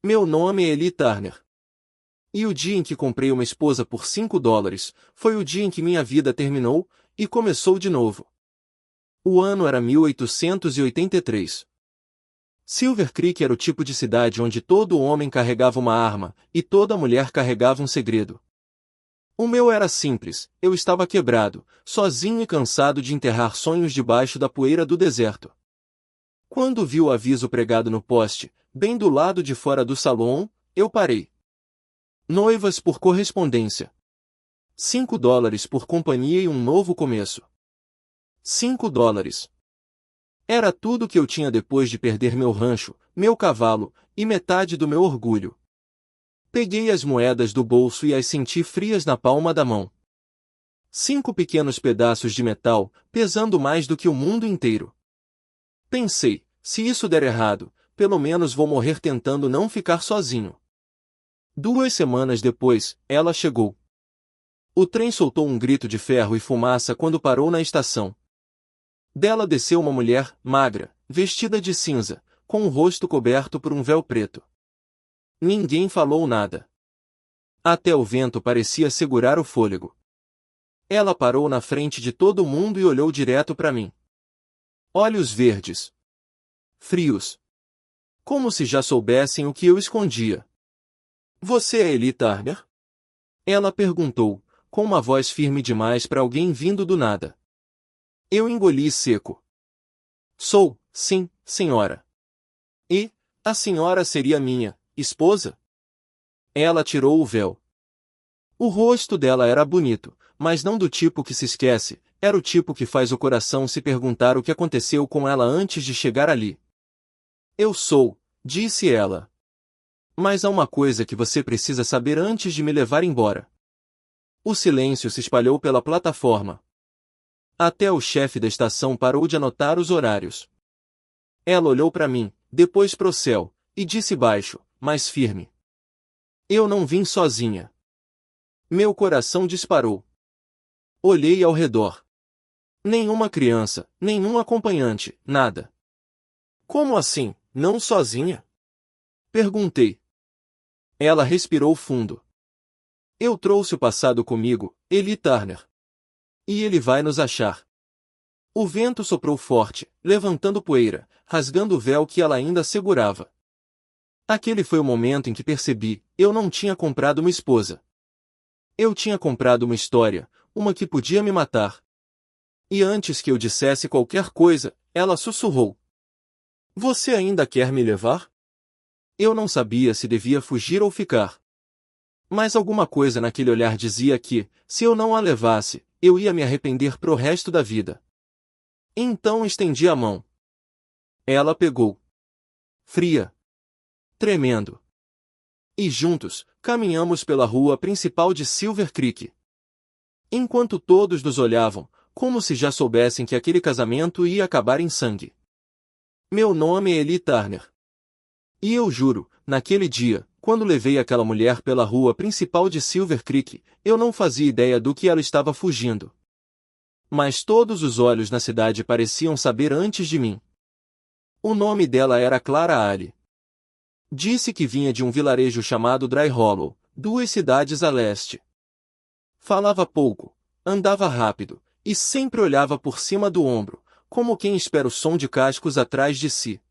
Meu nome é Eli Turner. E o dia em que comprei uma esposa por $5 foi o dia em que minha vida terminou e começou de novo. O ano era 1883. Silver Creek era o tipo de cidade onde todo homem carregava uma arma e toda mulher carregava um segredo. O meu era simples, eu estava quebrado, sozinho e cansado de enterrar sonhos debaixo da poeira do deserto. Quando vi o aviso pregado no poste, bem do lado de fora do salão, eu parei. Noivas por correspondência. $5 por companhia e um novo começo. $5. Era tudo que eu tinha depois de perder meu rancho, meu cavalo e metade do meu orgulho. Peguei as moedas do bolso e as senti frias na palma da mão. 5 pequenos pedaços de metal, pesando mais do que o mundo inteiro. Pensei, se isso der errado, pelo menos vou morrer tentando não ficar sozinho. 2 semanas depois, ela chegou. O trem soltou um grito de ferro e fumaça quando parou na estação. Dela desceu uma mulher, magra, vestida de cinza, com o rosto coberto por um véu preto. Ninguém falou nada. Até o vento parecia segurar o fôlego. Ela parou na frente de todo mundo e olhou direto para mim. Olhos verdes. Frios. Como se já soubessem o que eu escondia. Você é Eli Turner? Ela perguntou, com uma voz firme demais para alguém vindo do nada. Eu engoli seco. Sou, sim, senhora. E, a senhora seria minha esposa? Ela tirou o véu. O rosto dela era bonito, mas não do tipo que se esquece, era o tipo que faz o coração se perguntar o que aconteceu com ela antes de chegar ali. Eu sou, disse ela. Mas há uma coisa que você precisa saber antes de me levar embora. O silêncio se espalhou pela plataforma. Até o chefe da estação parou de anotar os horários. Ela olhou para mim, depois para o céu, e disse baixo, mas firme. Eu não vim sozinha. Meu coração disparou. Olhei ao redor. Nenhuma criança, nenhum acompanhante, nada. Como assim, não sozinha? Perguntei. Ela respirou fundo. Eu trouxe o passado comigo, Eli Turner. E ele vai nos achar. O vento soprou forte, levantando poeira, rasgando o véu que ela ainda segurava. Aquele foi o momento em que percebi, eu não tinha comprado uma esposa. Eu tinha comprado uma história, uma que podia me matar. E antes que eu dissesse qualquer coisa, ela sussurrou. Você ainda quer me levar? Eu não sabia se devia fugir ou ficar. Mas alguma coisa naquele olhar dizia que, se eu não a levasse, eu ia me arrepender pro resto da vida. Então estendi a mão. Ela pegou. Fria. Tremendo. E juntos, caminhamos pela rua principal de Silver Creek. Enquanto todos nos olhavam, como se já soubessem que aquele casamento ia acabar em sangue. Meu nome é Eli Turner. E eu juro, naquele dia, quando levei aquela mulher pela rua principal de Silver Creek, eu não fazia ideia do que ela estava fugindo. Mas todos os olhos na cidade pareciam saber antes de mim. O nome dela era Clara Ali. Disse que vinha de um vilarejo chamado Dry Hollow, 2 cidades a leste. Falava pouco, andava rápido, e sempre olhava por cima do ombro, como quem espera o som de cascos atrás de si.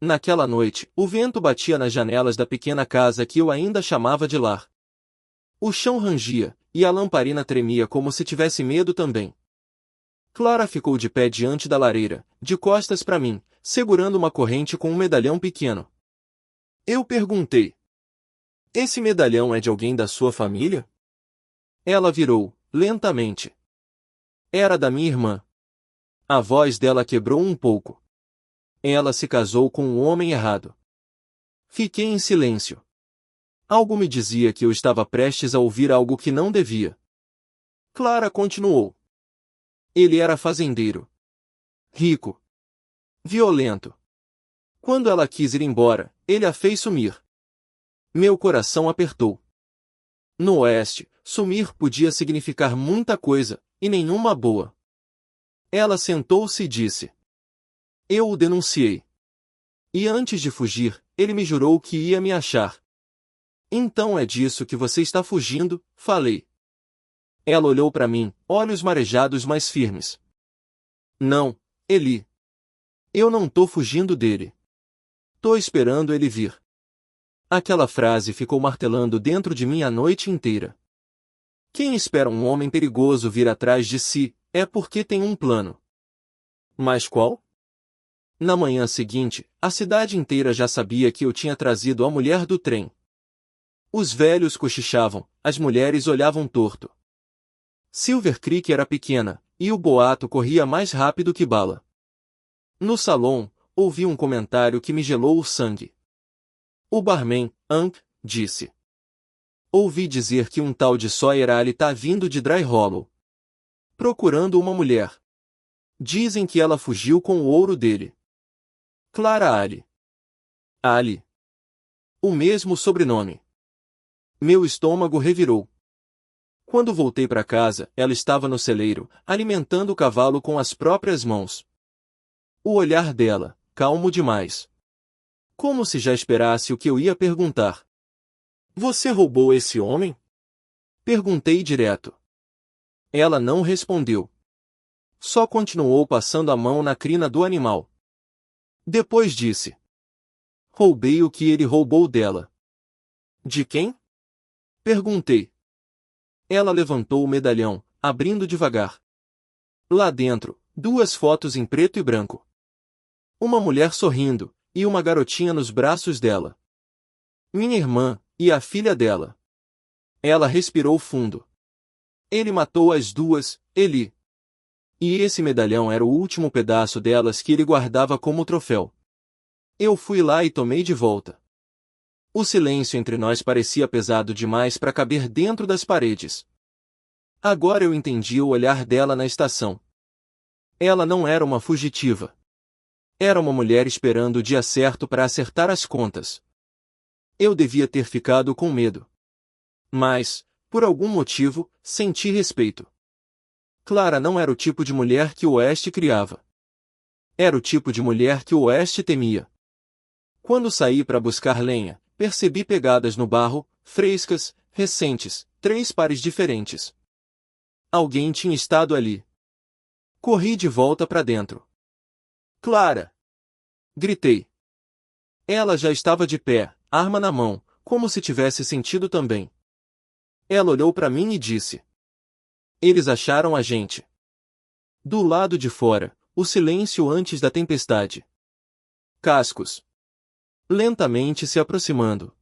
Naquela noite, o vento batia nas janelas da pequena casa que eu ainda chamava de lar. O chão rangia, e a lamparina tremia como se tivesse medo também. Clara ficou de pé diante da lareira, de costas para mim, segurando uma corrente com um medalhão pequeno. Eu perguntei. Esse medalhão é de alguém da sua família? Ela virou, lentamente. Era da minha irmã. A voz dela quebrou um pouco. Ela se casou com um homem errado. Fiquei em silêncio. Algo me dizia que eu estava prestes a ouvir algo que não devia. Clara continuou. Ele era fazendeiro. Rico. Violento. Quando ela quis ir embora, ele a fez sumir. Meu coração apertou. No Oeste, sumir podia significar muita coisa, e nenhuma boa. Ela sentou-se e disse. Eu o denunciei. E antes de fugir, ele me jurou que ia me achar. Então é disso que você está fugindo, falei. Ela olhou para mim, olhos marejados mas firmes. Não, Eli. Eu não tô fugindo dele. Tô esperando ele vir. Aquela frase ficou martelando dentro de mim a noite inteira. Quem espera um homem perigoso vir atrás de si, é porque tem um plano. Mas qual? Na manhã seguinte, a cidade inteira já sabia que eu tinha trazido a mulher do trem. Os velhos cochichavam, as mulheres olhavam torto. Silver Creek era pequena, e o boato corria mais rápido que bala. No salão, ouvi um comentário que me gelou o sangue. O barman, Hank, disse. Ouvi dizer que um tal de Sawyer Ali tá vindo de Dry Hollow. Procurando uma mulher. Dizem que ela fugiu com o ouro dele. Clara Ali. Ali. O mesmo sobrenome. Meu estômago revirou. Quando voltei para casa, ela estava no celeiro, alimentando o cavalo com as próprias mãos. O olhar dela, calmo demais. Como se já esperasse o que eu ia perguntar. Você roubou esse homem? Perguntei direto. Ela não respondeu. Só continuou passando a mão na crina do animal. Depois disse. Roubei o que ele roubou dela. De quem? Perguntei. Ela levantou o medalhão, abrindo devagar. Lá dentro, 2 fotos em preto e branco. Uma mulher sorrindo, e uma garotinha nos braços dela. Minha irmã, e a filha dela. Ela respirou fundo. Ele matou as 2, Eli. E esse medalhão era o último pedaço delas que ele guardava como troféu. Eu fui lá e tomei de volta. O silêncio entre nós parecia pesado demais para caber dentro das paredes. Agora eu entendi o olhar dela na estação. Ela não era uma fugitiva. Era uma mulher esperando o dia certo para acertar as contas. Eu devia ter ficado com medo. Mas, por algum motivo, senti respeito. Clara não era o tipo de mulher que o Oeste criava. Era o tipo de mulher que o Oeste temia. Quando saí para buscar lenha, percebi pegadas no barro, frescas, recentes, 3 pares diferentes. Alguém tinha estado ali. Corri de volta para dentro. Clara! Gritei. Ela já estava de pé, arma na mão, como se tivesse sentido também. Ela olhou para mim e disse. Eles acharam a gente. Do lado de fora, o silêncio antes da tempestade. Cascos. Lentamente se aproximando.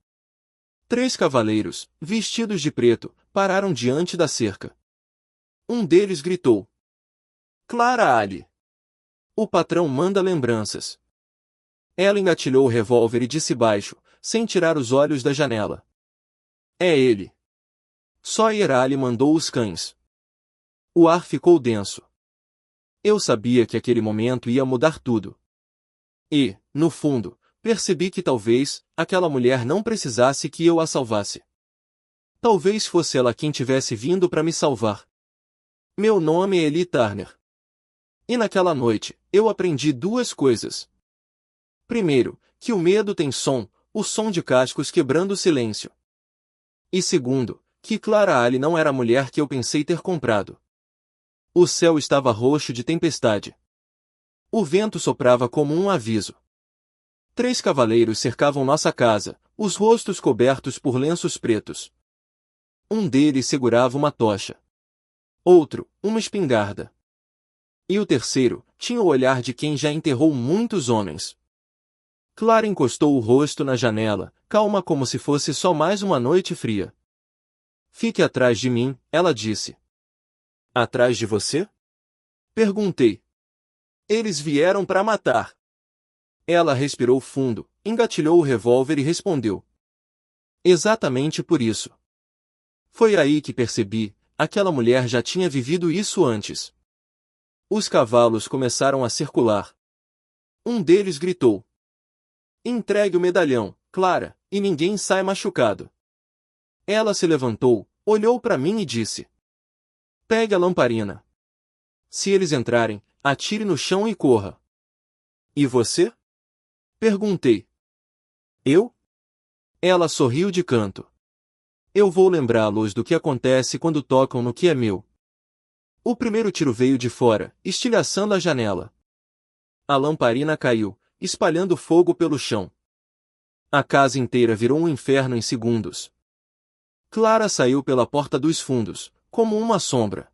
3 cavaleiros, vestidos de preto, pararam diante da cerca. Um deles gritou. Clara Ali. O patrão manda lembranças. Ela engatilhou o revólver e disse baixo, sem tirar os olhos da janela. É ele. Sawyer Ali mandou os cães. O ar ficou denso. Eu sabia que aquele momento ia mudar tudo. E, no fundo, percebi que talvez, aquela mulher não precisasse que eu a salvasse. Talvez fosse ela quem tivesse vindo para me salvar. Meu nome é Eli Turner. E naquela noite, eu aprendi 2 coisas. Primeiro, que o medo tem som, o som de cascos quebrando o silêncio. E segundo, que Clara Ali não era a mulher que eu pensei ter comprado. O céu estava roxo de tempestade. O vento soprava como um aviso. 3 cavaleiros cercavam nossa casa, os rostos cobertos por lenços pretos. Um deles segurava uma tocha. Outro, uma espingarda. E o terceiro, tinha o olhar de quem já enterrou muitos homens. Clara encostou o rosto na janela, calma como se fosse só mais uma noite fria. Fique atrás de mim, ela disse. Atrás de você? Perguntei. Eles vieram para matar. Ela respirou fundo, engatilhou o revólver e respondeu. Exatamente por isso. Foi aí que percebi, aquela mulher já tinha vivido isso antes. Os cavalos começaram a circular. Um deles gritou. Entregue o medalhão, Clara, e ninguém sai machucado. Ela se levantou, olhou para mim e disse. Pegue a lamparina. Se eles entrarem, atire no chão e corra. E você? Perguntei. Eu? Ela sorriu de canto. Eu vou lembrá-los do que acontece quando tocam no que é meu. O primeiro tiro veio de fora, estilhaçando a janela. A lamparina caiu, espalhando fogo pelo chão. A casa inteira virou um inferno em segundos. Clara saiu pela porta dos fundos, como uma sombra.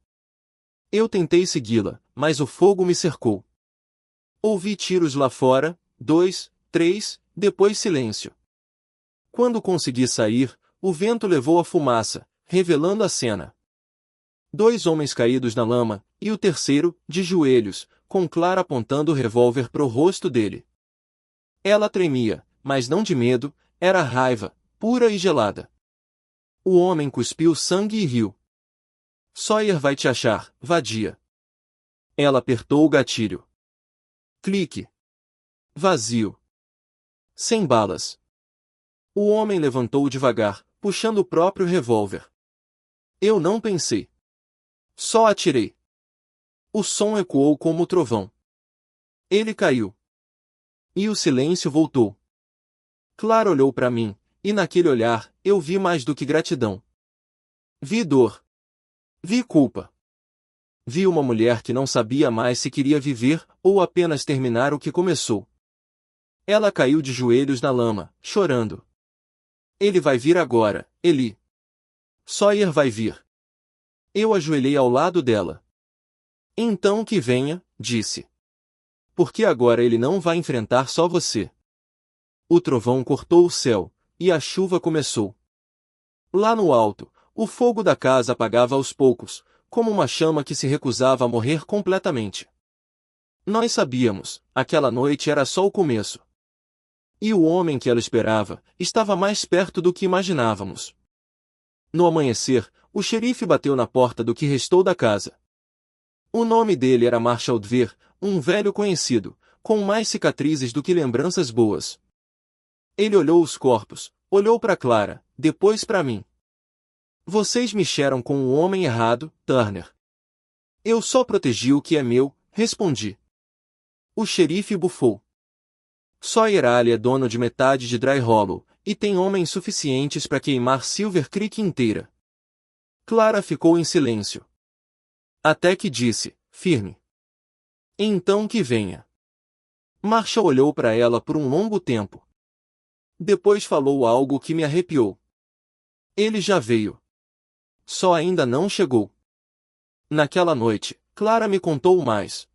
Eu tentei segui-la, mas o fogo me cercou. Ouvi tiros lá fora, 2, 3, depois silêncio. Quando consegui sair, o vento levou a fumaça, revelando a cena. 2 homens caídos na lama, e o terceiro, de joelhos, com Clara apontando o revólver pro rosto dele. Ela tremia, mas não de medo, era raiva, pura e gelada. O homem cuspiu sangue e riu. Sawyer vai te achar, vadia. Ela apertou o gatilho. Clique. Vazio. Sem balas. O homem levantou devagar, puxando o próprio revólver. Eu não pensei. Só atirei. O som ecoou como trovão. Ele caiu. E o silêncio voltou. Clara olhou para mim, e naquele olhar, eu vi mais do que gratidão. Vi dor. Vi culpa. Vi uma mulher que não sabia mais se queria viver, ou apenas terminar o que começou. Ela caiu de joelhos na lama, chorando. Ele vai vir agora, Eli. Sawyer vai vir. Eu ajoelhei ao lado dela. Então que venha, disse. Porque agora ele não vai enfrentar só você. O trovão cortou o céu, e a chuva começou. Lá no alto, o fogo da casa apagava aos poucos, como uma chama que se recusava a morrer completamente. Nós sabíamos, aquela noite era só o começo. E o homem que ela esperava, estava mais perto do que imaginávamos. No amanhecer, o xerife bateu na porta do que restou da casa. O nome dele era Marshall Dver, um velho conhecido, com mais cicatrizes do que lembranças boas. Ele olhou os corpos, olhou para Clara, depois para mim. Vocês mexeram com o homem errado, Turner. Eu só protegi o que é meu, respondi. O xerife bufou. Sawyer Ali é dono de metade de Dry Hollow, e tem homens suficientes para queimar Silver Creek inteira. Clara ficou em silêncio. Até que disse, firme. Então que venha. Marshall olhou para ela por um longo tempo. Depois falou algo que me arrepiou. Ele já veio. Só ainda não chegou. Naquela noite, Clara me contou mais.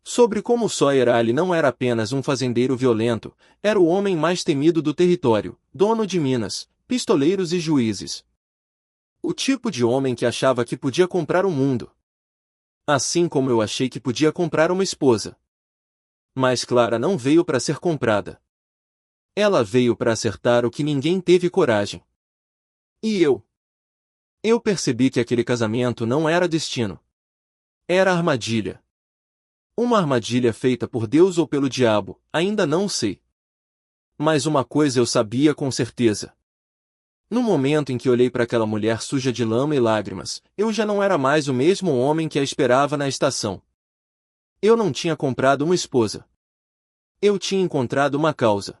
Sobre como Sawyer Ali não era apenas um fazendeiro violento, era o homem mais temido do território, dono de minas, pistoleiros e juízes. O tipo de homem que achava que podia comprar o mundo. Assim como eu achei que podia comprar uma esposa. Mas Clara não veio para ser comprada. Ela veio para acertar o que ninguém teve coragem. E eu? Eu percebi que aquele casamento não era destino. Era armadilha. Uma armadilha feita por Deus ou pelo diabo, ainda não sei. Mas uma coisa eu sabia com certeza. No momento em que olhei para aquela mulher suja de lama e lágrimas, eu já não era mais o mesmo homem que a esperava na estação. Eu não tinha comprado uma esposa. Eu tinha encontrado uma causa.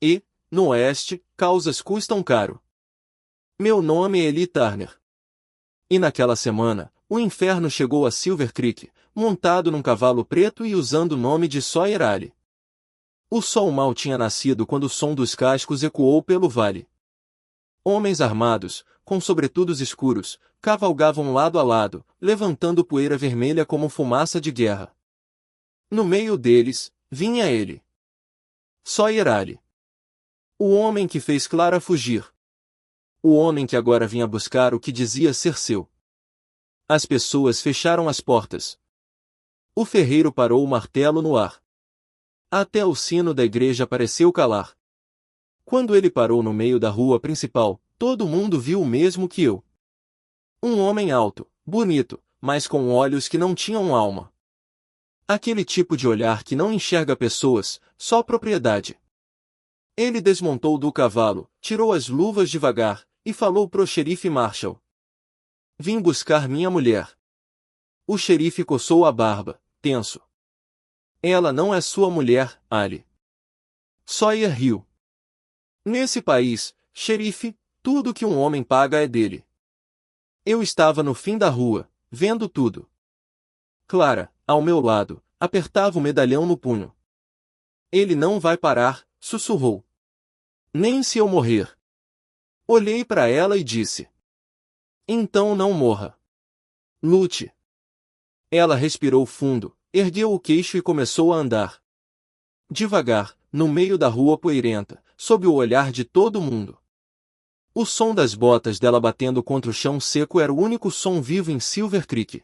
E, no Oeste, causas custam caro. Meu nome é Eli Turner. E naquela semana, o inferno chegou a Silver Creek, montado num cavalo preto e usando o nome de Sawyer Ali. O sol mal tinha nascido quando o som dos cascos ecoou pelo vale. Homens armados, com sobretudos escuros, cavalgavam lado a lado, levantando poeira vermelha como fumaça de guerra. No meio deles, vinha ele. Sawyer Ali. O homem que fez Clara fugir. O homem que agora vinha buscar o que dizia ser seu. As pessoas fecharam as portas. O ferreiro parou o martelo no ar. Até o sino da igreja pareceu calar. Quando ele parou no meio da rua principal, todo mundo viu o mesmo que eu. Um homem alto, bonito, mas com olhos que não tinham alma. Aquele tipo de olhar que não enxerga pessoas, só propriedade. Ele desmontou do cavalo, tirou as luvas devagar, e falou pro xerife Marshall. Vim buscar minha mulher. O xerife coçou a barba, tenso. Ela não é sua mulher, Ali. Sawyer riu. Nesse país, xerife, tudo que um homem paga é dele. Eu estava no fim da rua, vendo tudo. Clara, ao meu lado, apertava o medalhão no punho. Ele não vai parar, sussurrou. Nem se eu morrer. Olhei para ela e disse. Então não morra. Lute. Ela respirou fundo, ergueu o queixo e começou a andar. Devagar, no meio da rua poeirenta, sob o olhar de todo mundo. O som das botas dela batendo contra o chão seco era o único som vivo em Silver Creek.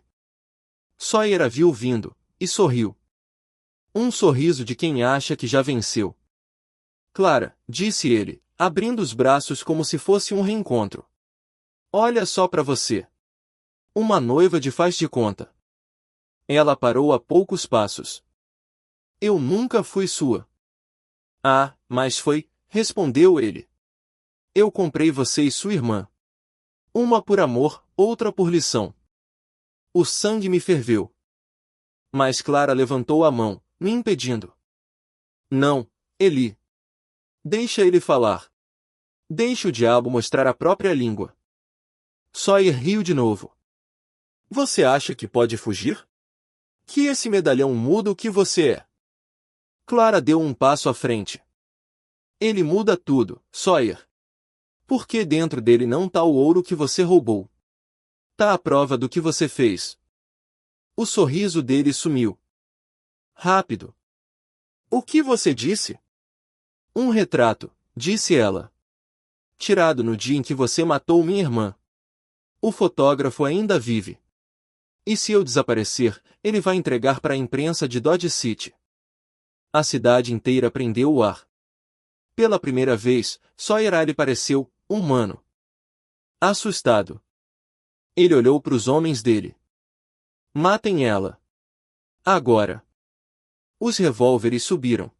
Sawyer a viu vindo, e sorriu. Um sorriso de quem acha que já venceu. Clara, disse ele, abrindo os braços como se fosse um reencontro. Olha só para você. Uma noiva de faz de conta. Ela parou a poucos passos. Eu nunca fui sua. Ah, mas foi, respondeu ele. Eu comprei você e sua irmã. Uma por amor, outra por lição. O sangue me ferveu. Mas Clara levantou a mão, me impedindo. Não, Eli. Deixa ele falar. Deixe o diabo mostrar a própria língua. Sawyer riu de novo. Você acha que pode fugir? Que esse medalhão muda o que você é? Clara deu um passo à frente. Ele muda tudo, Sawyer. Porque dentro dele não tá o ouro que você roubou. Tá a prova do que você fez. O sorriso dele sumiu. Rápido. O que você disse? Um retrato, disse ela. Tirado no dia em que você matou minha irmã. O fotógrafo ainda vive. E se eu desaparecer, ele vai entregar para a imprensa de Dodge City. A cidade inteira prendeu o ar. Pela primeira vez, Sawyer lhe pareceu humano. Assustado. Ele olhou para os homens dele. Matem ela. Agora. Os revólveres subiram.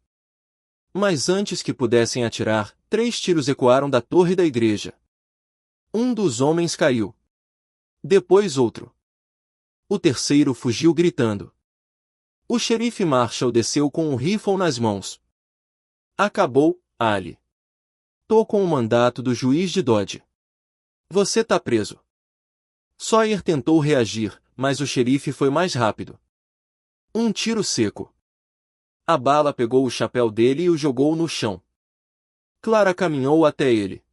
Mas antes que pudessem atirar, 3 tiros ecoaram da torre da igreja. Um dos homens caiu. Depois outro. O terceiro fugiu gritando. O xerife Marshall desceu com um rifle nas mãos. Acabou, Ali. Tô com o mandato do juiz de Dodge. Você tá preso. Sawyer tentou reagir, mas o xerife foi mais rápido. Um tiro seco. A bala pegou o chapéu dele e o jogou no chão. Clara caminhou até ele.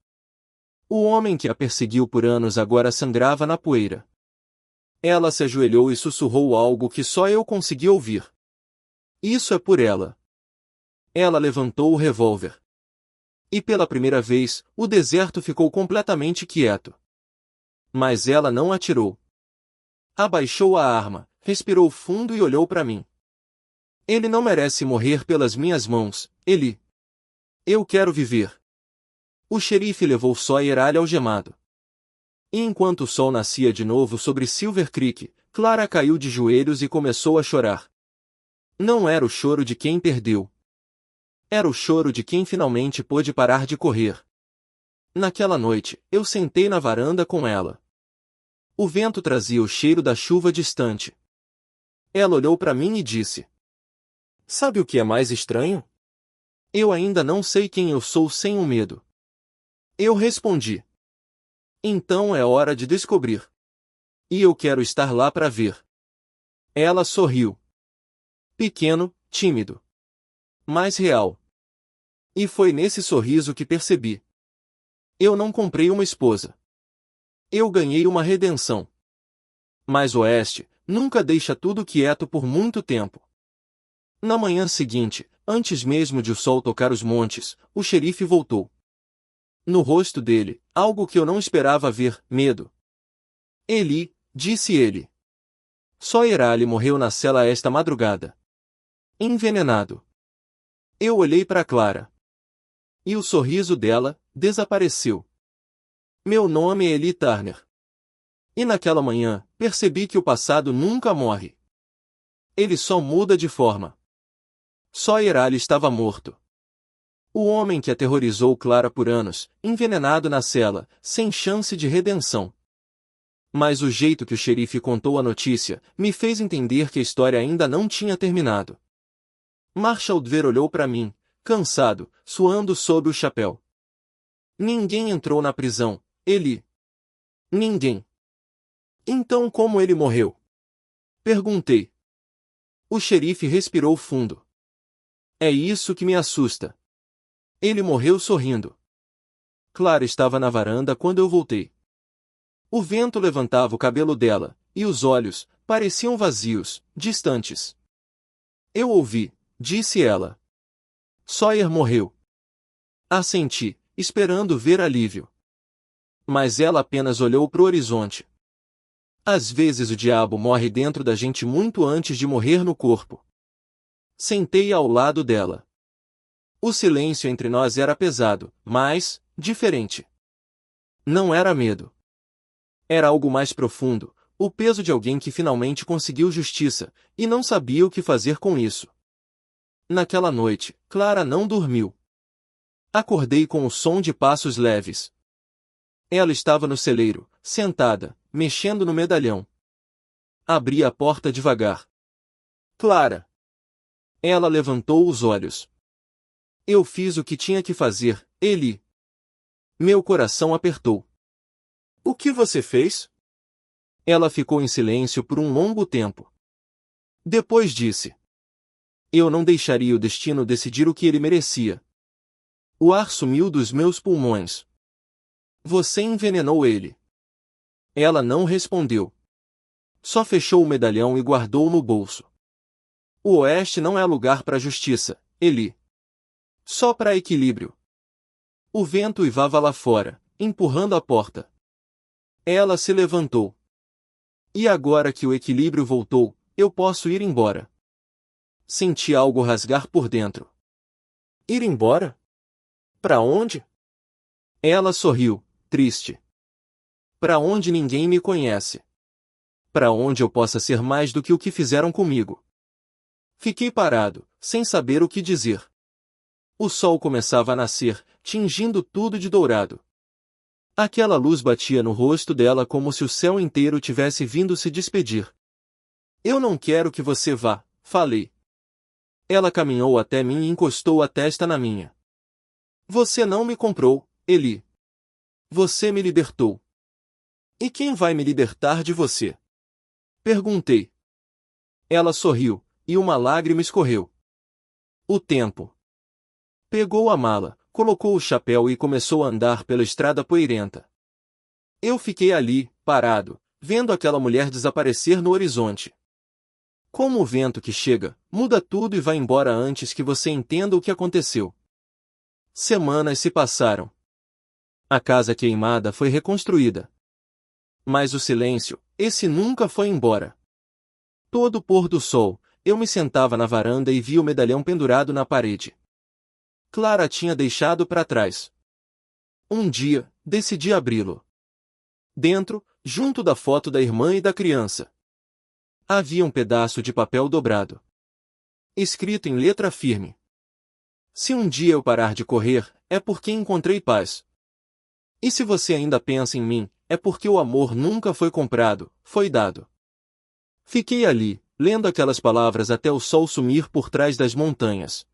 O homem que a perseguiu por anos agora sangrava na poeira. Ela se ajoelhou e sussurrou algo que só eu consegui ouvir. Isso é por ela. Ela levantou o revólver. E pela primeira vez, o deserto ficou completamente quieto. Mas ela não atirou. Abaixou a arma, respirou fundo e olhou para mim. Ele não merece morrer pelas minhas mãos, Eli. Eu quero viver. O xerife levou Sawyer algemado. E enquanto o sol nascia de novo sobre Silver Creek, Clara caiu de joelhos e começou a chorar. Não era o choro de quem perdeu. Era o choro de quem finalmente pôde parar de correr. Naquela noite, eu sentei na varanda com ela. O vento trazia o cheiro da chuva distante. Ela olhou para mim e disse: Sabe o que é mais estranho? Eu ainda não sei quem eu sou sem o medo. Eu respondi: Então é hora de descobrir. E eu quero estar lá para ver. Ela sorriu. Pequeno, tímido. Mas real. E foi nesse sorriso que percebi. Eu não comprei uma esposa. Eu ganhei uma redenção. Mas o Oeste nunca deixa tudo quieto por muito tempo. Na manhã seguinte, antes mesmo de o sol tocar os montes, o xerife voltou. No rosto dele, algo que eu não esperava ver, medo. Eli, disse ele. Sawyer Ali morreu na cela esta madrugada. Envenenado. Eu olhei para Clara. E o sorriso dela desapareceu. Meu nome é Eli Turner. E naquela manhã, percebi que o passado nunca morre. Ele só muda de forma. Sawyer Ali estava morto. O homem que aterrorizou Clara por anos, envenenado na cela, sem chance de redenção. Mas o jeito que o xerife contou a notícia, me fez entender que a história ainda não tinha terminado. Marshall Dver olhou para mim, cansado, suando sob o chapéu. Ninguém entrou na prisão, Eli. Ninguém. Então como ele morreu? Perguntei. O xerife respirou fundo. É isso que me assusta. Ele morreu sorrindo. Clara estava na varanda quando eu voltei. O vento levantava o cabelo dela, e os olhos pareciam vazios, distantes. Eu ouvi, disse ela. Sawyer morreu. Assenti, esperando ver alívio. Mas ela apenas olhou para o horizonte. Às vezes o diabo morre dentro da gente muito antes de morrer no corpo. Sentei ao lado dela. O silêncio entre nós era pesado, mas diferente. Não era medo. Era algo mais profundo, o peso de alguém que finalmente conseguiu justiça, e não sabia o que fazer com isso. Naquela noite, Clara não dormiu. Acordei com o som de passos leves. Ela estava no celeiro, sentada, mexendo no medalhão. Abri a porta devagar. Clara! Ela levantou os olhos. Eu fiz o que tinha que fazer, Eli. Meu coração apertou. O que você fez? Ela ficou em silêncio por um longo tempo. Depois disse. Eu não deixaria o destino decidir o que ele merecia. O ar sumiu dos meus pulmões. Você envenenou ele. Ela não respondeu. Só fechou o medalhão e guardou no bolso. O Oeste não é lugar para justiça, Eli. Só para equilíbrio. O vento uivava lá fora, empurrando a porta. Ela se levantou. E agora que o equilíbrio voltou, eu posso ir embora. Senti algo rasgar por dentro. Ir embora? Para onde? Ela sorriu, triste. Para onde ninguém me conhece. Para onde eu possa ser mais do que o que fizeram comigo. Fiquei parado, sem saber o que dizer. O sol começava a nascer, tingindo tudo de dourado. Aquela luz batia no rosto dela como se o céu inteiro tivesse vindo se despedir. Eu não quero que você vá, falei. Ela caminhou até mim e encostou a testa na minha. Você não me comprou, Eli. Você me libertou. E quem vai me libertar de você? Perguntei. Ela sorriu, e uma lágrima escorreu. O tempo. Pegou a mala, colocou o chapéu e começou a andar pela estrada poeirenta. Eu fiquei ali, parado, vendo aquela mulher desaparecer no horizonte. Como o vento que chega, muda tudo e vai embora antes que você entenda o que aconteceu. Semanas se passaram. A casa queimada foi reconstruída. Mas o silêncio, esse nunca foi embora. Todo pôr do sol, eu me sentava na varanda e via o medalhão pendurado na parede. Clara tinha deixado para trás. Um dia, decidi abri-lo. Dentro, junto da foto da irmã e da criança, havia um pedaço de papel dobrado. Escrito em letra firme. Se um dia eu parar de correr, é porque encontrei paz. E se você ainda pensa em mim, é porque o amor nunca foi comprado, foi dado. Fiquei ali, lendo aquelas palavras até o sol sumir por trás das montanhas.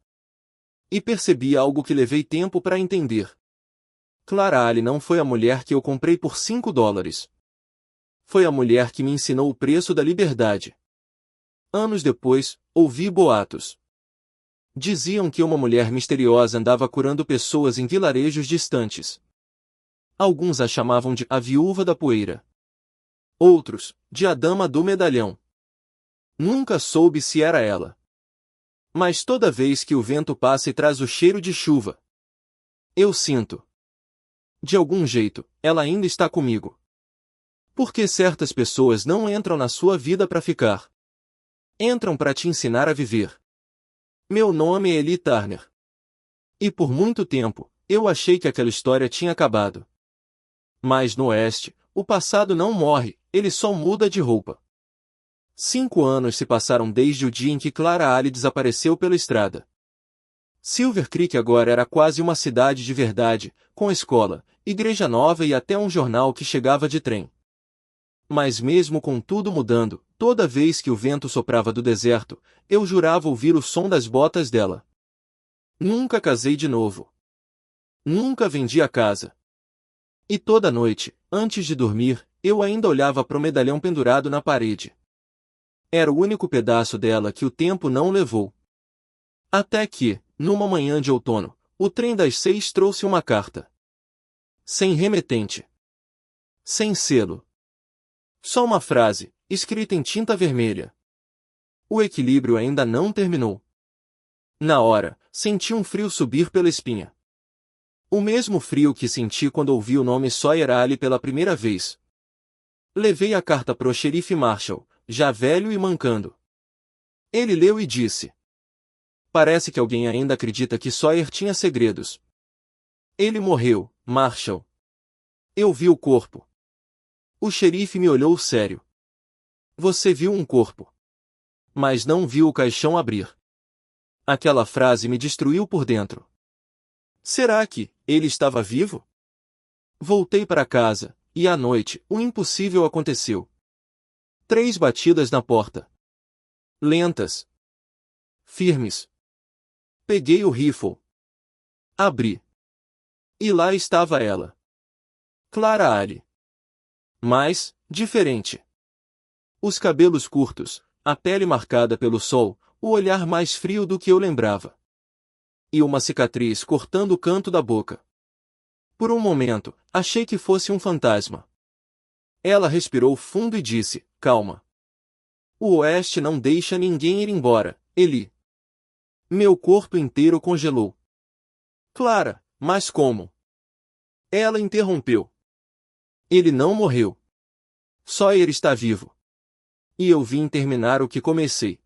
E percebi algo que levei tempo para entender. Clara Ali não foi a mulher que eu comprei por $5. Foi a mulher que me ensinou o preço da liberdade. Anos depois, ouvi boatos. Diziam que uma mulher misteriosa andava curando pessoas em vilarejos distantes. Alguns a chamavam de a Viúva da Poeira. Outros, de a Dama do Medalhão. Nunca soube se era ela. Mas toda vez que o vento passa e traz o cheiro de chuva, eu sinto. De algum jeito, ela ainda está comigo. Porque certas pessoas não entram na sua vida para ficar. Entram para te ensinar a viver. Meu nome é Eli Turner. E por muito tempo, eu achei que aquela história tinha acabado. Mas no Oeste, o passado não morre, ele só muda de roupa. 5 anos se passaram desde o dia em que Clara Ali desapareceu pela estrada. Silver Creek agora era quase uma cidade de verdade, com escola, igreja nova e até um jornal que chegava de trem. Mas mesmo com tudo mudando, toda vez que o vento soprava do deserto, eu jurava ouvir o som das botas dela. Nunca casei de novo. Nunca vendi a casa. E toda noite, antes de dormir, eu ainda olhava para o medalhão pendurado na parede. Era o único pedaço dela que o tempo não levou. Até que, numa manhã de outono, o trem das 6 trouxe uma carta. Sem remetente. Sem selo. Só uma frase, escrita em tinta vermelha. O equilíbrio ainda não terminou. Na hora, senti um frio subir pela espinha. O mesmo frio que senti quando ouvi o nome Sawyer Ali pela primeira vez. Levei a carta pro xerife Marshall, já velho e mancando. Ele leu e disse: parece que alguém ainda acredita que Sawyer tinha segredos. Ele morreu, Marshall. Eu vi o corpo. O xerife me olhou sério. Você viu um corpo. Mas não viu o caixão abrir. Aquela frase me destruiu por dentro. Será que ele estava vivo? Voltei para casa, e à noite, o impossível aconteceu. 3 batidas na porta. Lentas. Firmes. Peguei o rifle. Abri. E lá estava ela. Clara Ali. Mas, diferente. Os cabelos curtos, a pele marcada pelo sol, o olhar mais frio do que eu lembrava. E uma cicatriz cortando o canto da boca. Por um momento, achei que fosse um fantasma. Ela respirou fundo e disse: calma. O oeste não deixa ninguém ir embora, Eli. Meu corpo inteiro congelou. Clara, mas como? Ela interrompeu. Ele não morreu. Sawyer está vivo. E eu vim terminar o que comecei.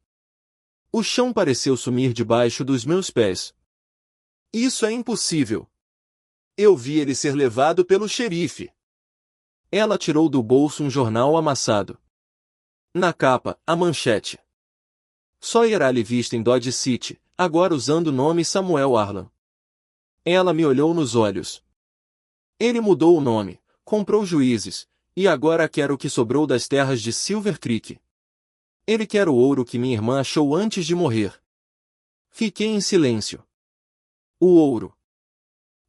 O chão pareceu sumir debaixo dos meus pés. Isso é impossível. Eu vi ele ser levado pelo xerife. Ela tirou do bolso um jornal amassado. Na capa, a manchete. Sawyer Ali visto em Dodge City, agora usando o nome Samuel Arlan. Ela me olhou nos olhos. Ele mudou o nome, comprou juízes, e agora quer o que sobrou das terras de Silver Creek. Ele quer o ouro que minha irmã achou antes de morrer. Fiquei em silêncio. O ouro.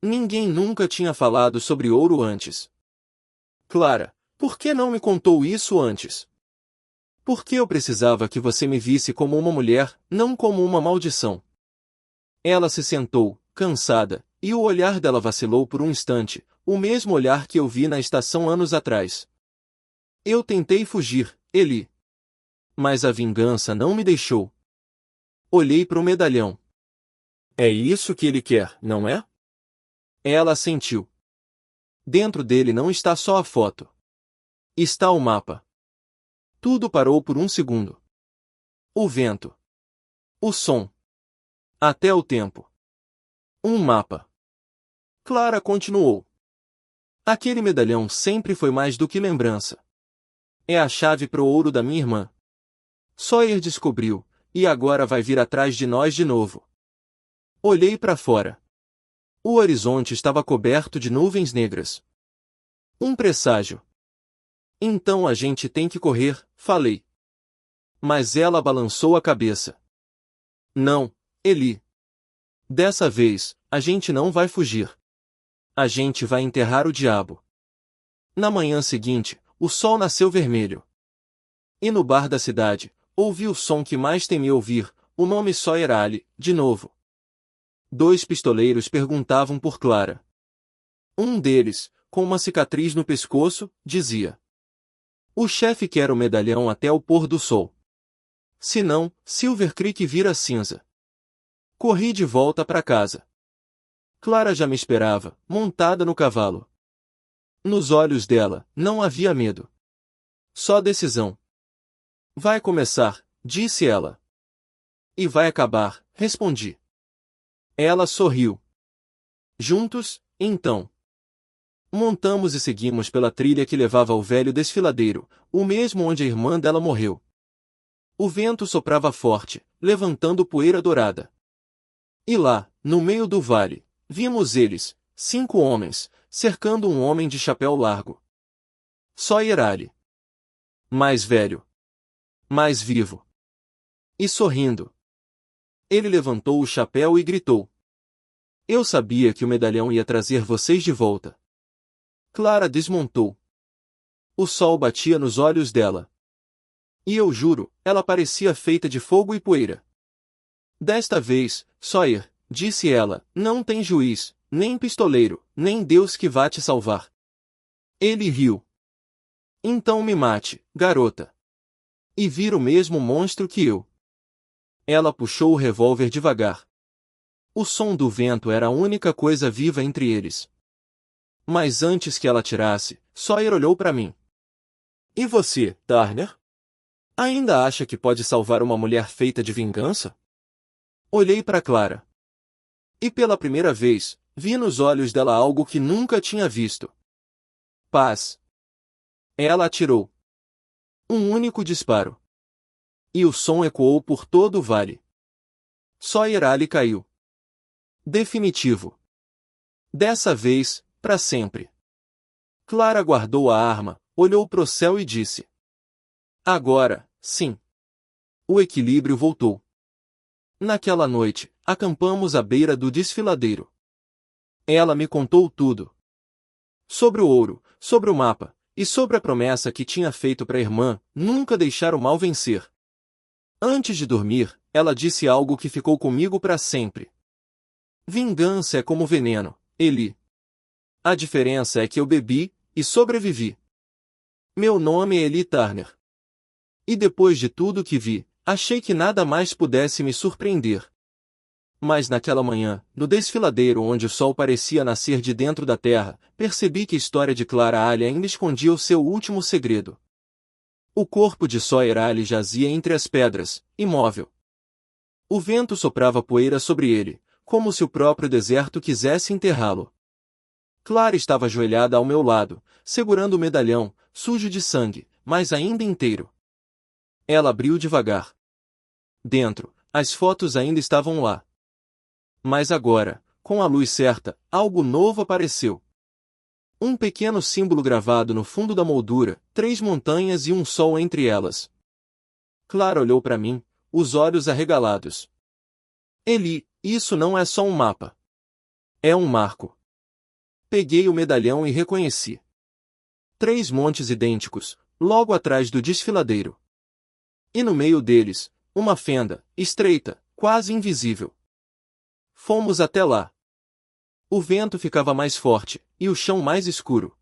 Ninguém nunca tinha falado sobre ouro antes. Clara, por que não me contou isso antes? Por que eu precisava que você me visse como uma mulher, não como uma maldição? Ela se sentou, cansada, e o olhar dela vacilou por um instante, o mesmo olhar que eu vi na estação anos atrás. Eu tentei fugir, Eli. Mas a vingança não me deixou. Olhei para o medalhão. É isso que ele quer, não é? Ela assentiu. Dentro dele não está só a foto. Está o mapa. Tudo parou por um segundo. O vento. O som. Até o tempo. Um mapa. Clara continuou. Aquele medalhão sempre foi mais do que lembrança. É a chave pro ouro da minha irmã. Sawyer descobriu, e agora vai vir atrás de nós de novo. Olhei para fora. O horizonte estava coberto de nuvens negras. Um presságio. Então a gente tem que correr, falei. Mas ela balançou a cabeça. Não, Eli. Dessa vez, a gente não vai fugir. A gente vai enterrar o diabo. Na manhã seguinte, o sol nasceu vermelho. E no bar da cidade, ouvi o som que mais temi ouvir, o nome Sawyer Ali, de novo. 2 pistoleiros perguntavam por Clara. Um deles, com uma cicatriz no pescoço, dizia: o chefe quer o medalhão até o pôr do sol. Senão, Silver Creek vira cinza. Corri de volta para casa. Clara já me esperava, montada no cavalo. Nos olhos dela, não havia medo. Só decisão. Vai começar, disse ela. E vai acabar, respondi. Ela sorriu. Juntos, então. Montamos e seguimos pela trilha que levava ao velho desfiladeiro, o mesmo onde a irmã dela morreu. O vento soprava forte, levantando poeira dourada. E lá, no meio do vale, vimos eles, 5 homens, cercando um homem de chapéu largo. Sawyer Ali. Mais velho. Mais vivo. E sorrindo. Ele levantou o chapéu e gritou: Eu sabia que o medalhão ia trazer vocês de volta. Clara desmontou. O sol batia nos olhos dela. E eu juro, ela parecia feita de fogo e poeira. Desta vez, Sawyer, disse ela, não tem juiz, nem pistoleiro, nem Deus que vá te salvar. Ele riu. Então me mate, garota. E vira o mesmo monstro que eu. Ela puxou o revólver devagar. O som do vento era a única coisa viva entre eles. Mas antes que ela atirasse, Sawyer olhou para mim. E você, Turner? Ainda acha que pode salvar uma mulher feita de vingança? Olhei para Clara. E pela primeira vez, vi nos olhos dela algo que nunca tinha visto. Paz. Ela atirou. Um único disparo. E o som ecoou por todo o vale. Sawyer Ali caiu. Definitivo. Dessa vez, para sempre. Clara guardou a arma, olhou pro céu e disse. Agora, sim. O equilíbrio voltou. Naquela noite, acampamos à beira do desfiladeiro. Ela me contou tudo. Sobre o ouro, sobre o mapa, e sobre a promessa que tinha feito para a irmã, nunca deixar o mal vencer. Antes de dormir, ela disse algo que ficou comigo para sempre. Vingança é como veneno, Eli. A diferença é que eu bebi, e sobrevivi. Meu nome é Eli Turner. E depois de tudo que vi, achei que nada mais pudesse me surpreender. Mas naquela manhã, no desfiladeiro onde o sol parecia nascer de dentro da terra, percebi que a história de Clara Ali ainda escondia o seu último segredo. O corpo de Sawyer Ali jazia entre as pedras, imóvel. O vento soprava poeira sobre ele, como se o próprio deserto quisesse enterrá-lo. Clara estava ajoelhada ao meu lado, segurando o medalhão, sujo de sangue, mas ainda inteiro. Ela abriu devagar. Dentro, as fotos ainda estavam lá. Mas agora, com a luz certa, algo novo apareceu. Um pequeno símbolo gravado no fundo da moldura, 3 montanhas e um sol entre elas. Clara olhou para mim, os olhos arregalados. Eli, isso não é só um mapa. É um marco. Peguei o medalhão e reconheci. 3 montes idênticos, logo atrás do desfiladeiro. E no meio deles, uma fenda, estreita, quase invisível. Fomos até lá. O vento ficava mais forte, e o chão mais escuro.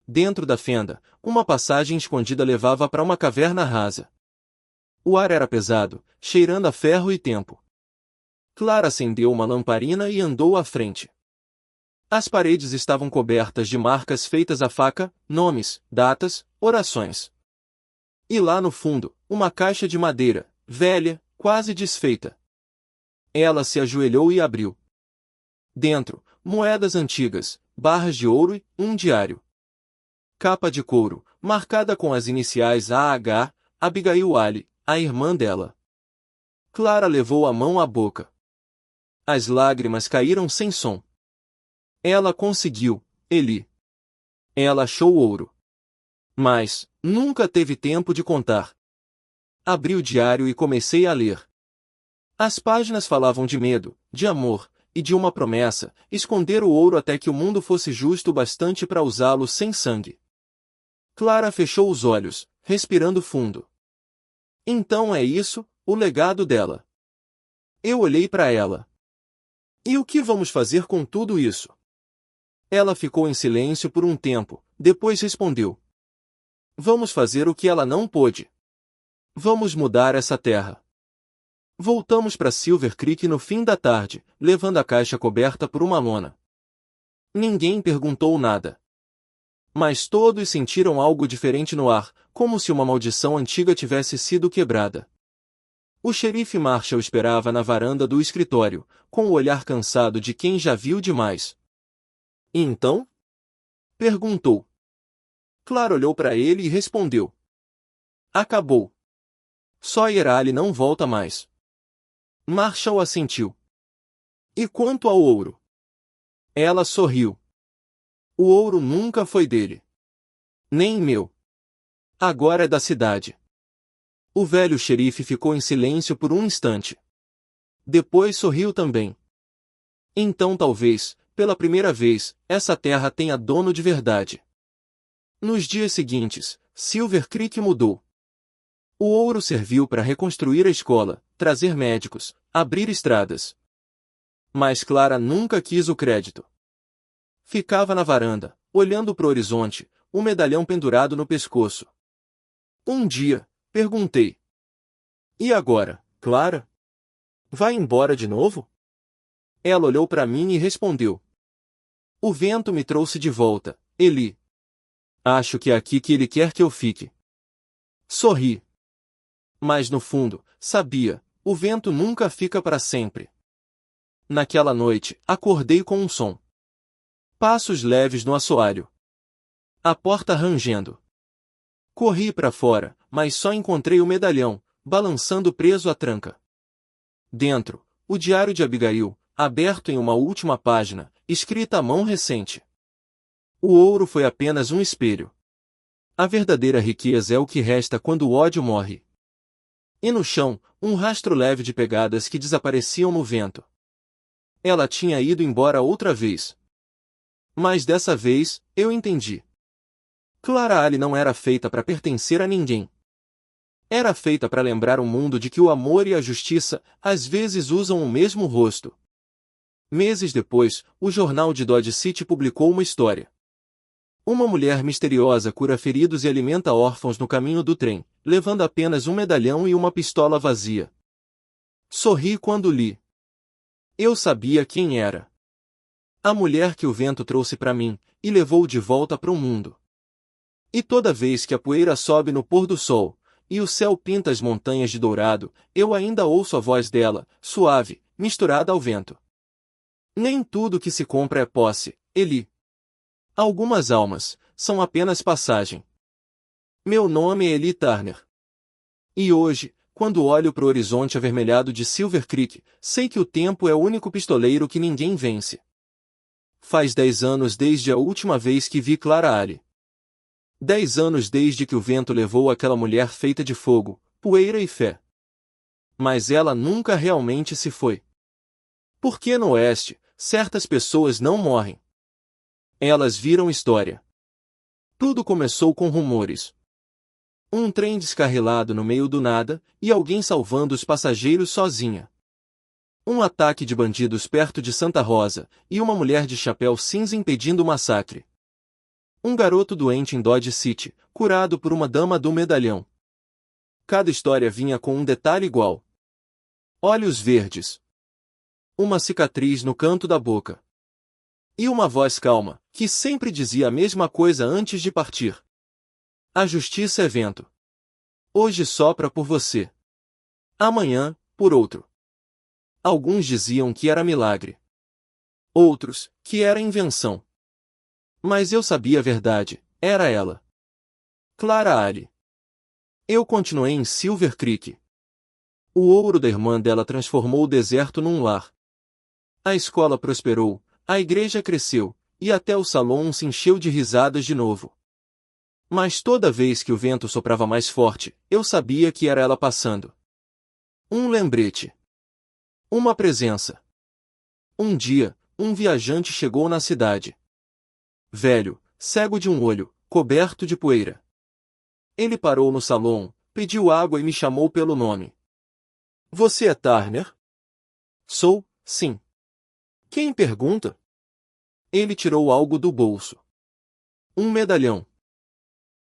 Dentro da fenda, uma passagem escondida levava para uma caverna rasa. O ar era pesado, cheirando a ferro e tempo. Clara acendeu uma lamparina e andou à frente. As paredes estavam cobertas de marcas feitas à faca, nomes, datas, orações. E lá no fundo, uma caixa de madeira, velha, quase desfeita. Ela se ajoelhou e abriu. Dentro, moedas antigas, barras de ouro e um diário. Capa de couro, marcada com as iniciais AH, Abigail Ali, a irmã dela. Clara levou a mão à boca. As lágrimas caíram sem som. Ela conseguiu, Eli. Ela achou ouro. Mas, nunca teve tempo de contar. Abri o diário e comecei a ler. As páginas falavam de medo, de amor, e de uma promessa, esconder o ouro até que o mundo fosse justo o bastante para usá-lo sem sangue. Clara fechou os olhos, respirando fundo. Então é isso, o legado dela. Eu olhei para ela. E o que vamos fazer com tudo isso? Ela ficou em silêncio por um tempo, depois respondeu. Vamos fazer o que ela não pôde. Vamos mudar essa terra. Voltamos para Silver Creek no fim da tarde, levando a caixa coberta por uma lona. Ninguém perguntou nada. Mas todos sentiram algo diferente no ar, como se uma maldição antiga tivesse sido quebrada. O xerife Marshall esperava na varanda do escritório, com o olhar cansado de quem já viu demais. E então? Perguntou. Clara olhou para ele e respondeu. Acabou. Sawyer Ali não volta mais. Marshall assentiu. E quanto ao ouro? Ela sorriu. O ouro nunca foi dele. Nem meu. Agora é da cidade. O velho xerife ficou em silêncio por um instante. Depois sorriu também. Então talvez, pela primeira vez, essa terra tenha dono de verdade. Nos dias seguintes, Silver Creek mudou. O ouro serviu para reconstruir a escola, trazer médicos, abrir estradas. Mas Clara nunca quis o crédito. Ficava na varanda, olhando para o horizonte, o medalhão pendurado no pescoço. Um dia, perguntei: "E agora, Clara? Vai embora de novo?" Ela olhou para mim e respondeu: "O vento me trouxe de volta, Eli. Acho que é aqui que ele quer que eu fique." Sorri. Mas no fundo, sabia, o vento nunca fica para sempre. Naquela noite, acordei com um som. Passos leves no assoalho. A porta rangendo. Corri para fora, mas só encontrei o medalhão, balançando preso à tranca. Dentro, o diário de Abigail, aberto em uma última página, escrita à mão recente. O ouro foi apenas um espelho. A verdadeira riqueza é o que resta quando o ódio morre. E no chão, um rastro leve de pegadas que desapareciam no vento. Ela tinha ido embora outra vez. Mas dessa vez, eu entendi. Clara Ali não era feita para pertencer a ninguém. Era feita para lembrar o mundo de que o amor e a justiça, às vezes, usam o mesmo rosto. Meses depois, o jornal de Dodge City publicou uma história. Uma mulher misteriosa cura feridos e alimenta órfãos no caminho do trem, levando apenas um medalhão e uma pistola vazia. Sorri quando li. Eu sabia quem era. A mulher que o vento trouxe para mim, e levou de volta para o mundo. E toda vez que a poeira sobe no pôr do sol, e o céu pinta as montanhas de dourado, eu ainda ouço a voz dela, suave, misturada ao vento. Nem tudo que se compra é posse, Eli. Algumas almas são apenas passagem. Meu nome é Eli Turner. E hoje, quando olho para o horizonte avermelhado de Silver Creek, sei que o tempo é o único pistoleiro que ninguém vence. Faz 10 anos desde a última vez que vi Clara Ali. 10 anos desde que o vento levou aquela mulher feita de fogo, poeira e fé. Mas ela nunca realmente se foi. Porque no Oeste, certas pessoas não morrem. Elas viram história. Tudo começou com rumores. Um trem descarrilado no meio do nada, e alguém salvando os passageiros sozinha. Um ataque de bandidos perto de Santa Rosa, e uma mulher de chapéu cinza impedindo o massacre. Um garoto doente em Dodge City, curado por uma dama do medalhão. Cada história vinha com um detalhe igual. Olhos verdes. Uma cicatriz no canto da boca. E uma voz calma, que sempre dizia a mesma coisa antes de partir. A justiça é vento. Hoje sopra por você. Amanhã, por outro. Alguns diziam que era milagre. Outros, que era invenção. Mas eu sabia a verdade, era ela. Clara Ali. Eu continuei em Silver Creek. O ouro da irmã dela transformou o deserto num lar. A escola prosperou, a igreja cresceu, e até o salão se encheu de risadas de novo. Mas toda vez que o vento soprava mais forte, eu sabia que era ela passando. Um lembrete. Uma presença. Um dia, um viajante chegou na cidade. Velho, cego de um olho, coberto de poeira. Ele parou no salão, pediu água e me chamou pelo nome. Você é Turner? Sou, sim. Quem pergunta? Ele tirou algo do bolso. Um medalhão.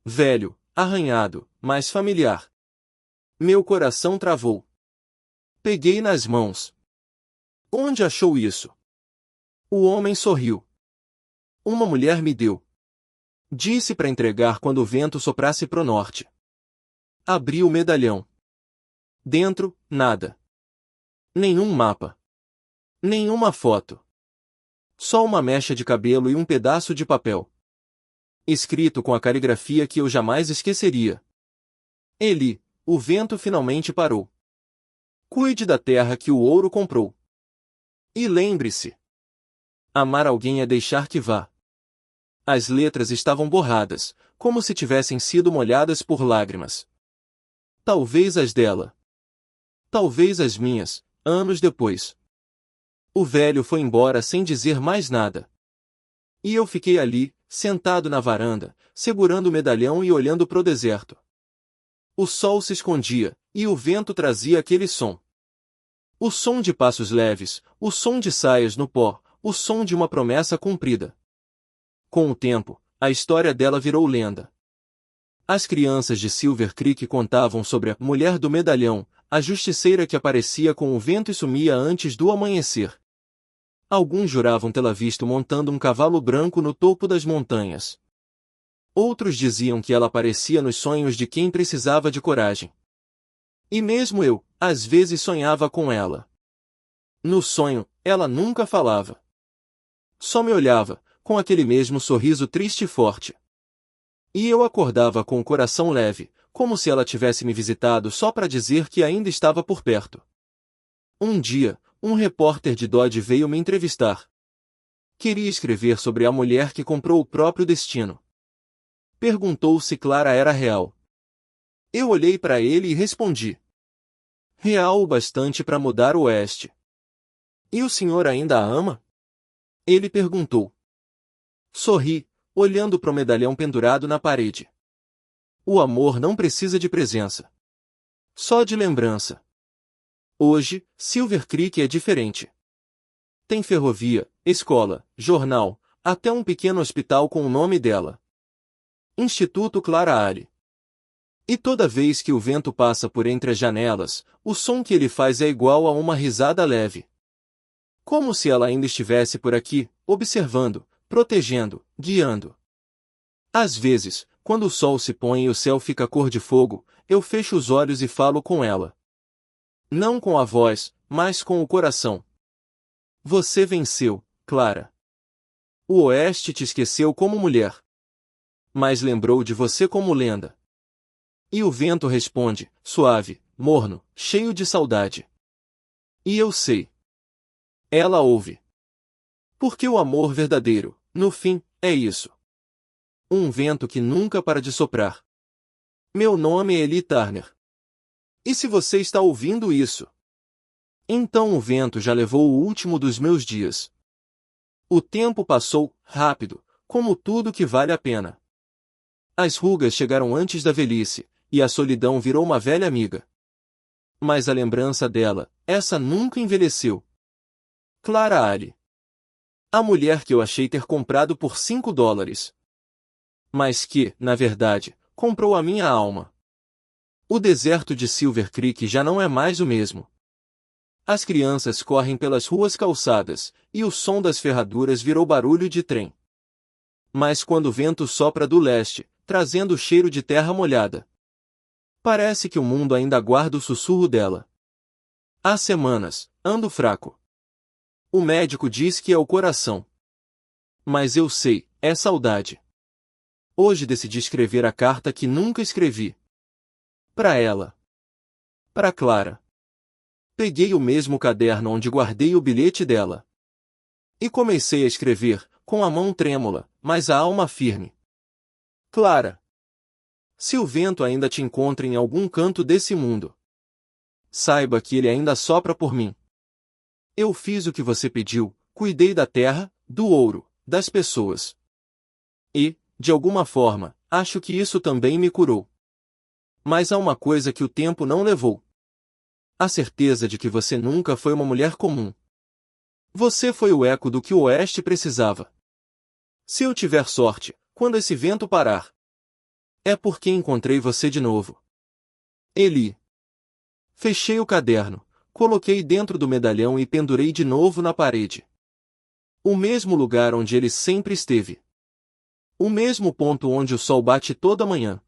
Velho, arranhado, mas familiar. Meu coração travou. Peguei nas mãos. Onde achou isso? O homem sorriu. Uma mulher me deu. Disse para entregar quando o vento soprasse pro norte. Abri o medalhão. Dentro, nada. Nenhum mapa. Nenhuma foto. Só uma mecha de cabelo e um pedaço de papel. Escrito com a caligrafia que eu jamais esqueceria. Eli, o vento finalmente parou. Cuide da terra que o ouro comprou. E lembre-se. Amar alguém é deixar que vá. As letras estavam borradas, como se tivessem sido molhadas por lágrimas. Talvez as dela. Talvez as minhas, anos depois. O velho foi embora sem dizer mais nada. E eu fiquei ali, sentado na varanda, segurando o medalhão e olhando pro deserto. O sol se escondia, e o vento trazia aquele som. O som de passos leves, o som de saias no pó, o som de uma promessa cumprida. Com o tempo, a história dela virou lenda. As crianças de Silver Creek contavam sobre a mulher do medalhão, a justiceira que aparecia com o vento e sumia antes do amanhecer. Alguns juravam tê-la visto montando um cavalo branco no topo das montanhas. Outros diziam que ela aparecia nos sonhos de quem precisava de coragem. E mesmo eu, às vezes sonhava com ela. No sonho, ela nunca falava. Só me olhava, com aquele mesmo sorriso triste e forte. E eu acordava com o coração leve, como se ela tivesse me visitado só para dizer que ainda estava por perto. Um dia, um repórter de Dodge veio me entrevistar. Queria escrever sobre a mulher que comprou o próprio destino. Perguntou se Clara era real. Eu olhei para ele e respondi. Real o bastante para mudar o oeste. E o senhor ainda a ama? Ele perguntou. Sorri, olhando para o medalhão pendurado na parede. O amor não precisa de presença. Só de lembrança. Hoje, Silver Creek é diferente. Tem ferrovia, escola, jornal, até um pequeno hospital com o nome dela. Instituto Clara Ali. E toda vez que o vento passa por entre as janelas, o som que ele faz é igual a uma risada leve. Como se ela ainda estivesse por aqui, observando, protegendo, guiando. Às vezes, quando o sol se põe e o céu fica cor de fogo, eu fecho os olhos e falo com ela. Não com a voz, mas com o coração. Você venceu, Clara. O Oeste te esqueceu como mulher. Mas lembrou de você como lenda. E o vento responde, suave, morno, cheio de saudade. E eu sei. Ela ouve. Porque o amor verdadeiro, no fim, é isso. Um vento que nunca para de soprar. Meu nome é Eli Turner. E se você está ouvindo isso? Então o vento já levou o último dos meus dias. O tempo passou, rápido, como tudo que vale a pena. As rugas chegaram antes da velhice, e a solidão virou uma velha amiga. Mas a lembrança dela, essa nunca envelheceu. Clara Ali. A mulher que eu achei ter comprado por $5. Mas que, na verdade, comprou a minha alma. O deserto de Silver Creek já não é mais o mesmo. As crianças correm pelas ruas calçadas, e o som das ferraduras virou barulho de trem. Mas quando o vento sopra do leste, trazendo o cheiro de terra molhada, parece que o mundo ainda guarda o sussurro dela. Há semanas, ando fraco. O médico diz que é o coração. Mas eu sei, é saudade. Hoje decidi escrever a carta que nunca escrevi. Para ela. Para Clara. Peguei o mesmo caderno onde guardei o bilhete dela. E comecei a escrever, com a mão trêmula, mas a alma firme. Clara. Se o vento ainda te encontra em algum canto desse mundo, saiba que ele ainda sopra por mim. Eu fiz o que você pediu, cuidei da terra, do ouro, das pessoas. E, de alguma forma, acho que isso também me curou. Mas há uma coisa que o tempo não levou. A certeza de que você nunca foi uma mulher comum. Você foi o eco do que o Oeste precisava. Se eu tiver sorte, quando esse vento parar, é porque encontrei você de novo. Eli. Fechei o caderno, coloquei dentro do medalhão e pendurei de novo na parede. O mesmo lugar onde ele sempre esteve. O mesmo ponto onde o sol bate toda manhã.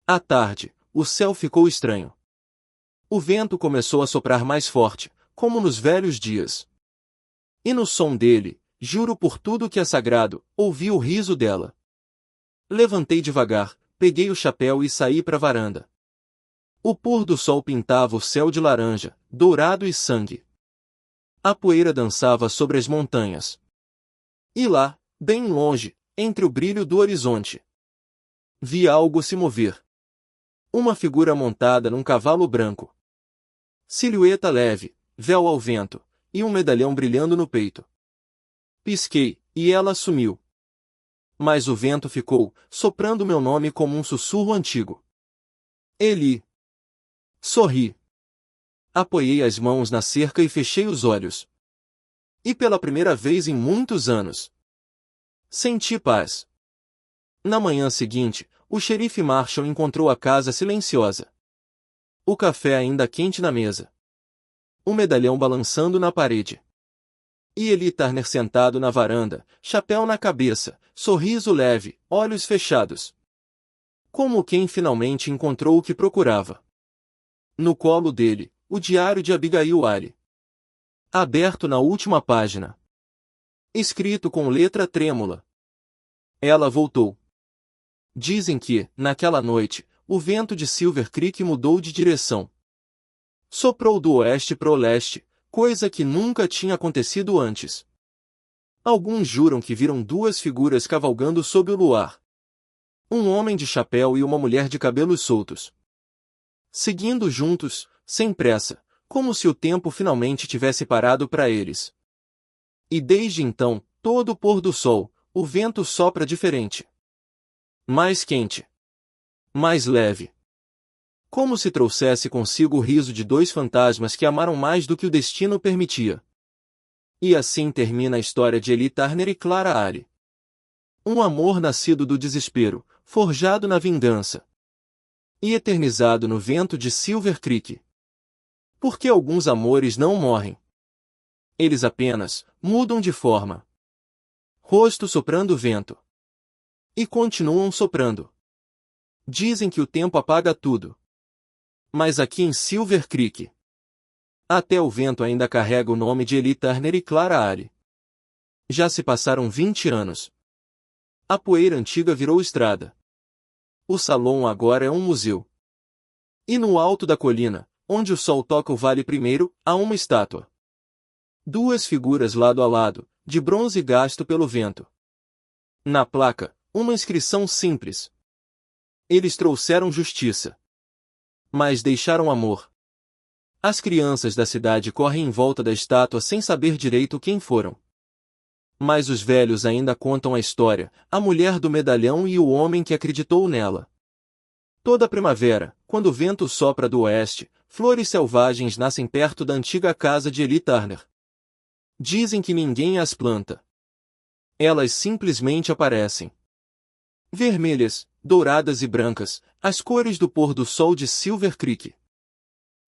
À tarde, o céu ficou estranho. O vento começou a soprar mais forte, como nos velhos dias. E no som dele, juro por tudo que é sagrado, ouvi o riso dela. Levantei devagar, peguei o chapéu e saí para a varanda. O pôr do sol pintava o céu de laranja, dourado e sangue. A poeira dançava sobre as montanhas. E lá, bem longe, entre o brilho do horizonte, vi algo se mover. Uma figura montada num cavalo branco. Silhueta leve, véu ao vento, e um medalhão brilhando no peito. Pisquei, e ela sumiu. Mas o vento ficou, soprando meu nome como um sussurro antigo. Eli. Sorri. Apoiei as mãos na cerca e fechei os olhos. E pela primeira vez em muitos anos, senti paz. Na manhã seguinte, o xerife Marshall encontrou a casa silenciosa. O café ainda quente na mesa. O medalhão balançando na parede. E Eli Turner sentado na varanda, chapéu na cabeça, sorriso leve, olhos fechados. Como quem finalmente encontrou o que procurava. No colo dele, o diário de Abigail Alley. Aberto na última página. Escrito com letra trêmula. Ela voltou. Dizem que, naquela noite, o vento de Silver Creek mudou de direção. Soprou do oeste para o leste, coisa que nunca tinha acontecido antes. Alguns juram que viram duas figuras cavalgando sob o luar. Um homem de chapéu e uma mulher de cabelos soltos. Seguindo juntos, sem pressa, como se o tempo finalmente tivesse parado para eles. E desde então, todo o pôr do sol, o vento sopra diferente. Mais quente. Mais leve. Como se trouxesse consigo o riso de dois fantasmas que amaram mais do que o destino permitia. E assim termina a história de Eli Turner e Clara Alley. Um amor nascido do desespero, forjado na vingança. E eternizado no vento de Silver Creek. Porque alguns amores não morrem. Eles apenas mudam de forma. Rosto soprando vento. E continuam soprando. Dizem que o tempo apaga tudo. Mas aqui em Silver Creek, até o vento ainda carrega o nome de Eli Turner e Clara Alley. Já se passaram 20 anos. A poeira antiga virou estrada. O salão agora é um museu. E no alto da colina, onde o sol toca o vale primeiro, há uma estátua. Duas figuras lado a lado, de bronze gasto pelo vento. Na placa, uma inscrição simples. Eles trouxeram justiça. Mas deixaram amor. As crianças da cidade correm em volta da estátua sem saber direito quem foram. Mas os velhos ainda contam a história, a mulher do medalhão e o homem que acreditou nela. Toda primavera, quando o vento sopra do oeste, flores selvagens nascem perto da antiga casa de Eli Turner. Dizem que ninguém as planta. Elas simplesmente aparecem. Vermelhas, douradas e brancas, as cores do pôr do sol de Silver Creek.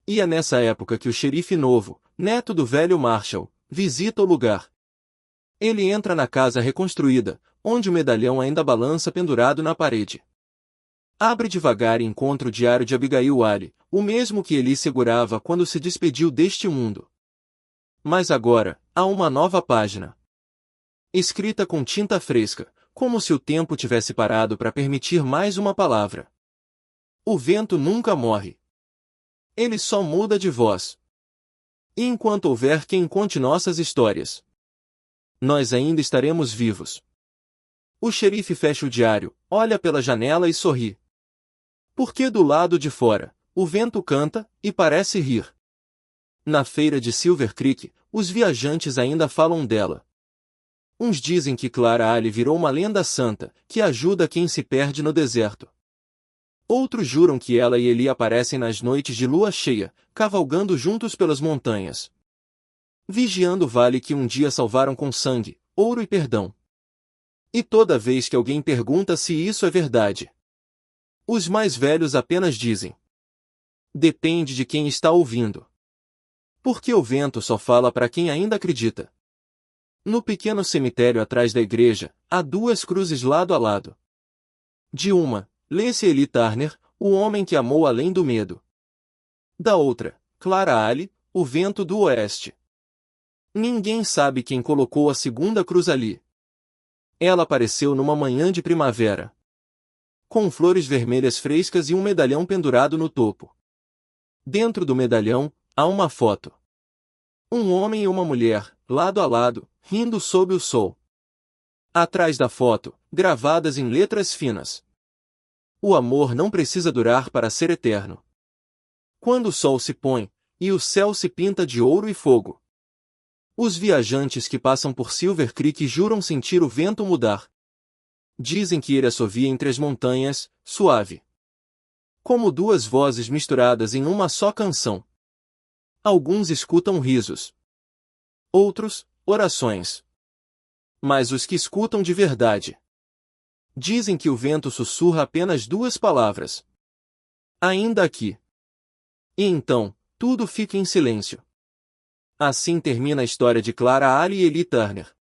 E é nessa época que o xerife novo, neto do velho Marshall, visita o lugar. Ele entra na casa reconstruída, onde o medalhão ainda balança pendurado na parede. Abre devagar e encontra o diário de Abigail Alley, o mesmo que Eli segurava quando se despediu deste mundo. Mas agora, há uma nova página. Escrita com tinta fresca, como se o tempo tivesse parado para permitir mais uma palavra. O vento nunca morre. Ele só muda de voz. E enquanto houver quem conte nossas histórias, nós ainda estaremos vivos. O xerife fecha o diário, olha pela janela e sorri. Porque do lado de fora, o vento canta e parece rir. Na feira de Silver Creek, os viajantes ainda falam dela. Uns dizem que Clara Alley virou uma lenda santa, que ajuda quem se perde no deserto. Outros juram que ela e Eli aparecem nas noites de lua cheia, cavalgando juntos pelas montanhas. Vigiando o vale que um dia salvaram com sangue, ouro e perdão. E toda vez que alguém pergunta se isso é verdade, os mais velhos apenas dizem: depende de quem está ouvindo. Porque o vento só fala para quem ainda acredita. No pequeno cemitério atrás da igreja, há duas cruzes lado a lado. De uma, lê-se Eli Turner, o homem que amou além do medo. Da outra, Clara Alley, o vento do oeste. Ninguém sabe quem colocou a segunda cruz ali. Ela apareceu numa manhã de primavera, com flores vermelhas frescas e um medalhão pendurado no topo. Dentro do medalhão, há uma foto. Um homem e uma mulher, lado a lado, rindo sob o sol. Atrás da foto, gravadas em letras finas: o amor não precisa durar para ser eterno. Quando o sol se põe, e o céu se pinta de ouro e fogo. Os viajantes que passam por Silver Creek juram sentir o vento mudar. Dizem que ele assovia entre as montanhas, suave, como duas vozes misturadas em uma só canção. Alguns escutam risos. Outros, orações. Mas os que escutam de verdade dizem que o vento sussurra apenas duas palavras. Ainda aqui. E então, tudo fica em silêncio. Assim termina a história de Clara Ali e Eli Turner.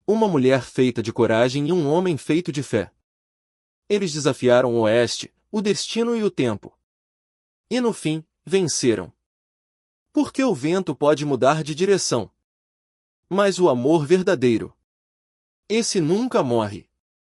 Uma mulher feita de coragem e um homem feito de fé. Eles desafiaram o oeste, o destino e o tempo. E no fim, venceram. Porque o vento pode mudar de direção. Mas o amor verdadeiro, esse nunca morre.